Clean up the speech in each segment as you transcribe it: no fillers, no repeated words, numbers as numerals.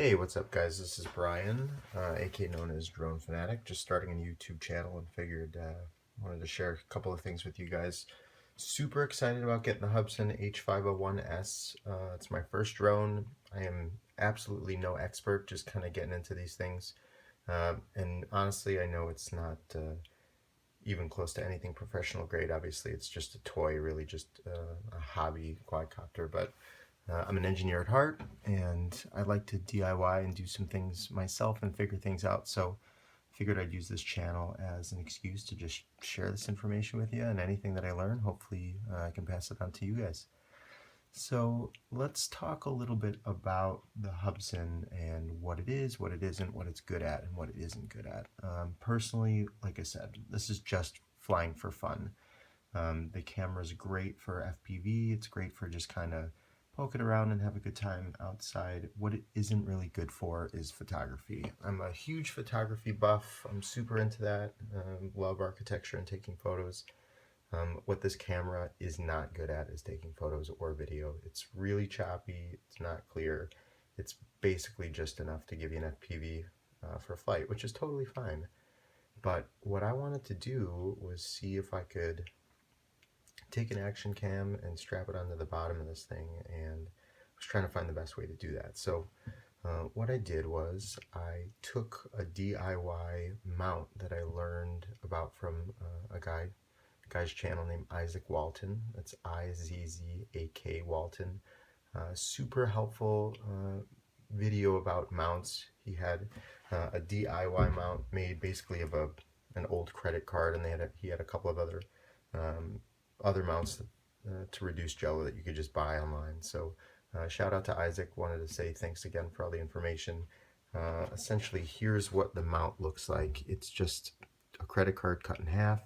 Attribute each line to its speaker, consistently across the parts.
Speaker 1: Hey, what's up guys? This is Brian, aka known as Drone Fanatic, just starting a YouTube channel and figured wanted to share a couple of things with you guys. Super excited about getting the Hubsan H501s. It's my first drone. I am absolutely no expert, just kind of getting into these things. And honestly, I know it's not even close to anything professional grade. Obviously, it's just a toy, really just a hobby quadcopter, but I'm an engineer at heart, and I like to DIY and do some things myself and figure things out. So I figured I'd use this channel as an excuse to just share this information with you, and anything that I learn, hopefully I can pass it on to you guys. So let's talk a little bit about the Hubsan and what it is, what it isn't, what it's good at, and what it isn't good at. Personally, like I said, this is just flying for fun. The camera is great for FPV. It's great for just kind of poking around and have a good time outside. What it isn't really good for is photography. I'm a huge photography buff. I'm super into that. Love architecture and taking photos. What this camera is not good at is taking photos or video. It's really choppy. It's not clear. It's basically just enough to give you an FPV for flight, which is totally fine. But what I wanted to do was see if I could take an action cam and strap it onto the bottom of this thing, and I was trying to find the best way to do that. So what I did was I took a DIY mount that I learned about from a guy's channel named Isaac Walton. That's Izzak Walton. Super helpful video about mounts. He had a DIY mount made basically of an old credit card, and he had a couple of other mounts to reduce jello that you could just buy online. So shout out to Isaac. Wanted to say thanks again for all the information. Essentially, here's what the mount looks like. It's just a credit card cut in half.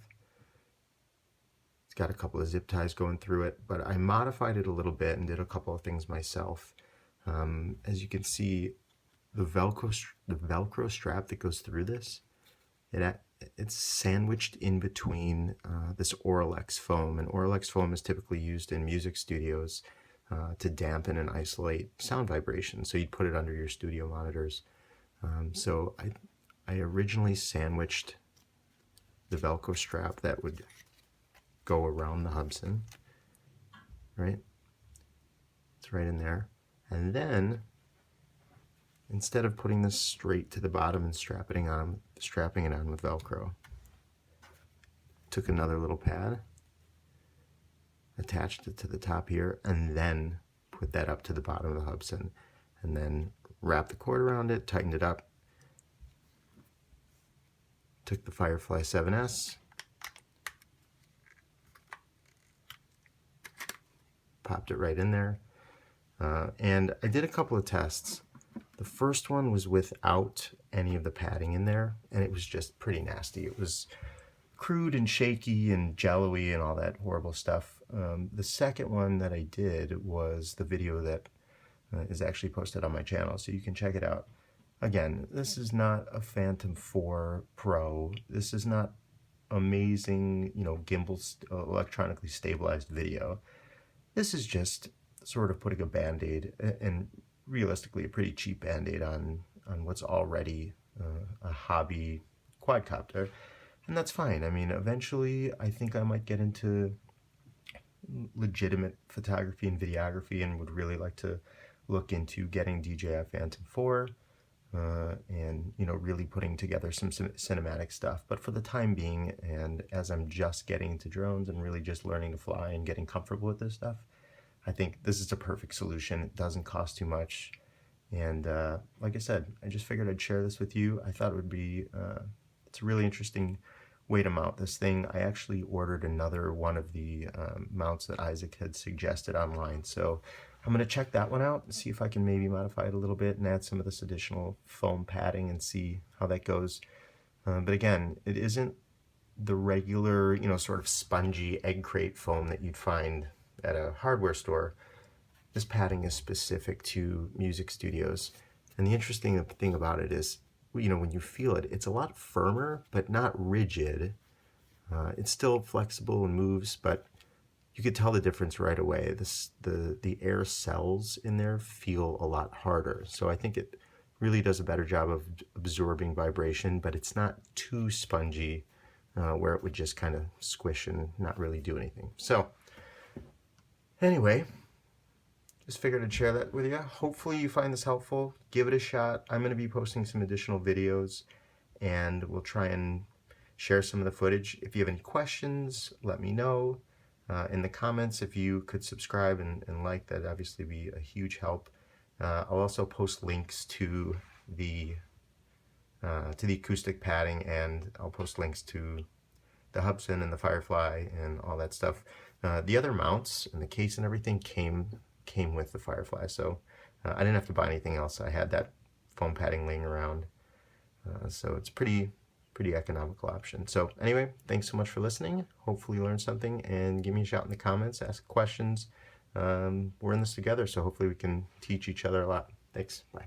Speaker 1: It's got a couple of zip ties going through it, but I modified it a little bit and did a couple of things myself. As you can see, the Velcro strap that goes through this, it's sandwiched in between this Auralex foam, and Auralex foam is typically used in music studios to dampen and isolate sound vibrations. So you'd put it under your studio monitors. So I originally sandwiched the Velcro strap that would go around the Hubsan, right? It's right in there. And then instead of putting this straight to the bottom and strapping it on with Velcro, took another little pad, attached it to the top here, and then put that up to the bottom of the Hubsan, and then wrapped the cord around it, tightened it up, took the Firefly 7S, popped it right in there, and I did a couple of tests. The first one was without any of the padding in there, and it was just pretty nasty. It was crude and shaky and jello-y and all that horrible stuff. The second one that I did was the video that is actually posted on my channel, so you can check it out. Again, this is not a Phantom 4 Pro. This is not amazing, gimbal electronically stabilized video. This is just sort of putting a band-aid, and realistically a pretty cheap band-aid on what's already a hobby quadcopter, and that's fine. I mean, eventually I think I might get into legitimate photography and videography, and would really like to look into getting DJI Phantom 4 and really putting together some cinematic stuff. But for the time being, and as I'm just getting into drones and really just learning to fly and getting comfortable with this stuff, I think this is a perfect solution. It doesn't cost too much. And like I said, I just figured I'd share this with you. I thought it would be, it's a really interesting way to mount this thing. I actually ordered another one of the mounts that Isaac had suggested online. So I'm going to check that one out and see if I can maybe modify it a little bit and add some of this additional foam padding and see how that goes. But again, it isn't the regular, sort of spongy egg crate foam that you'd find at a hardware store. This padding is specific to music studios, and the interesting thing about it is, when you feel it, it's a lot firmer but not rigid. It's still flexible and moves, but you could tell the difference right away. The air cells in there feel a lot harder, so I think it really does a better job of absorbing vibration, but it's not too spongy where it would just kind of squish and not really do anything. So anyway, just figured I'd share that with you. Hopefully you find this helpful. Give it a shot. I'm going to be posting some additional videos, and we'll try and share some of the footage. If you have any questions, let me know in the comments. If you could subscribe and like, that'd obviously be a huge help. I'll also post links to the acoustic padding, and I'll post links to the Hubsan and the Firefly and all that stuff. The other mounts and the case and everything came with the Firefly, so I didn't have to buy anything else. I had that foam padding laying around, so it's pretty economical option. So anyway, thanks so much for listening. Hopefully you learned something, and give me a shout in the comments, ask questions. We're in this together, so hopefully we can teach each other a lot. Thanks. Bye.